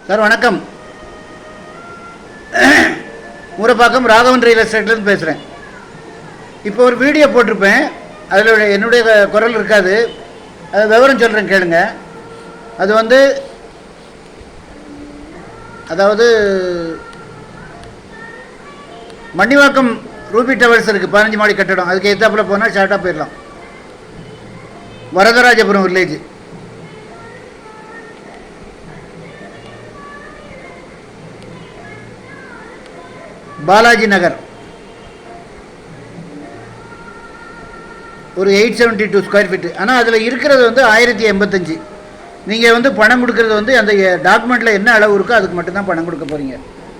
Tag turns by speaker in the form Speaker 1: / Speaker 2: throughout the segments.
Speaker 1: Sir வணக்கம். Urapakkam Raghavan real எஸ்டேட்லேருந்து பேசுகிறேன். இப்போ ஒரு வீடியோ போட்டிருப்பேன், அதில் என்னுடைய குரல் இருக்காது, அது விவரம் சொல்கிறேன் கேளுங்க. அது அதாவது மணிவாக்கம் ரூபி டவர்ஸ் இருக்குது, 15 மாடி கட்டடம். அதுக்கு எத்தாப்பில் போனால் ஷார்ட்டாக போயிடலாம். வரதராஜபுரம் வில்லேஜ். பாலாஜி நகர். ஒரு 872 ஸ்கொயர் ஃபீட்டு. ஆனால் அதில் இருக்கிறது 1085. நீங்கள் பணம் கொடுக்கறது அந்த டாக்குமெண்ட்டில் என்ன அளவு இருக்கோ அதுக்கு மட்டும்தான் பணம் கொடுக்க போகிறீங்க.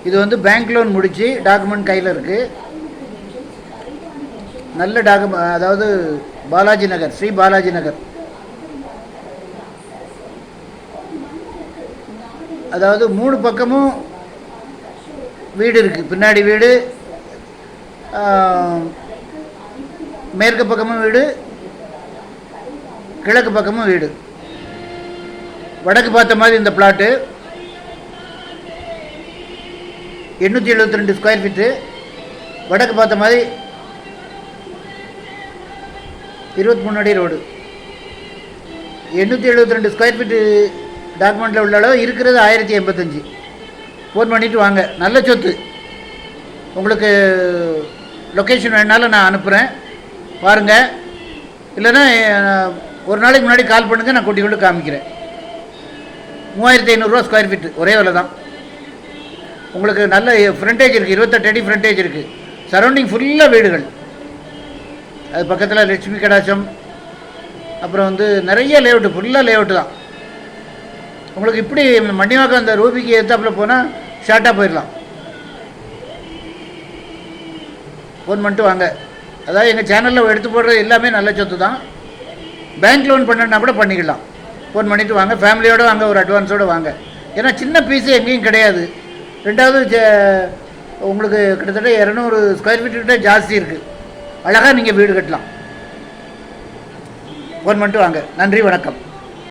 Speaker 1: இது பேங்க் லோன் முடித்து டாக்குமெண்ட் கையில் இருக்குது. நல்ல அதாவது பாலாஜி நகர், ஸ்ரீ பாலாஜி நகர். அதாவது 3 பக்கமும் வீடு இருக்குது. பின்னாடி வீடு, மேற்கு பக்கமும் வீடு, கிழக்கு பக்கமும் வீடு. வடக்கு பார்த்த மாதிரி இந்த பிளாட்டு 872 ஸ்கொயர் ஃபீட்டு. வடக்கு பார்த்த மாதிரி 23 அடி ரோடு. 872 ஸ்கொயர் ஃபீட்டு டாக்குமெண்ட்டில் உள்ள அளவு இருக்கிறது 1085. ஃபோன் பண்ணிவிட்டு வாங்க. நல்ல சொத்து. உங்களுக்கு லொக்கேஷன் வேணாலும் நான் அனுப்புகிறேன், பாருங்கள். இல்லைன்னா ஒரு நாளைக்கு முன்னாடி கால் பண்ணுங்கள், நான் கூட்டி கொண்டு காமிக்கிறேன். 3500 ஸ்கொயர் ஃபீட்டு, ஒரே விலை தான். உங்களுக்கு நல்ல ஃப்ரண்டேஜ் இருக்குது, 28 அடி ஃப்ரண்டேஜ் இருக்குது. சரௌண்டிங் ஃபுல்லாக வீடுகள். அது பக்கத்தில் லட்சுமி கடாசம், அப்புறம் நிறைய லேஅவுட்டு, ஃபுல்லாக லேஅவுட்டு தான். உங்களுக்கு இப்படி மணிவாக்கம் அந்த ரூபிக்கு ஏற்றாப்பில் போனால் ஷார்ட்டாக போயிடலாம். ஃபோன் பண்ணிட்டு வாங்க. அதாவது எங்கள் சேனலில் எடுத்து போடுறது எல்லாமே நல்ல சொத்து தான். பேங்க் லோன் பண்ணனா கூட பண்ணிக்கலாம். ஃபோன் பண்ணிவிட்டு வாங்க, ஃபேமிலியோடு வாங்க, ஒரு அட்வான்ஸோடு வாங்க. ஏன்னா சின்ன பீஸு எங்கேயும் கிடையாது. ரெண்டாவது உங்களுக்கு கிட்டத்தட்ட 200 ஸ்கொயர் ஃபீட்டுக்கிட்ட ஜாஸ்தி இருக்குது. அழகாக நீங்கள் வீடு கட்டலாம். ஃபோன் பண்ணிட்டு வாங்க. நன்றி, வணக்கம்.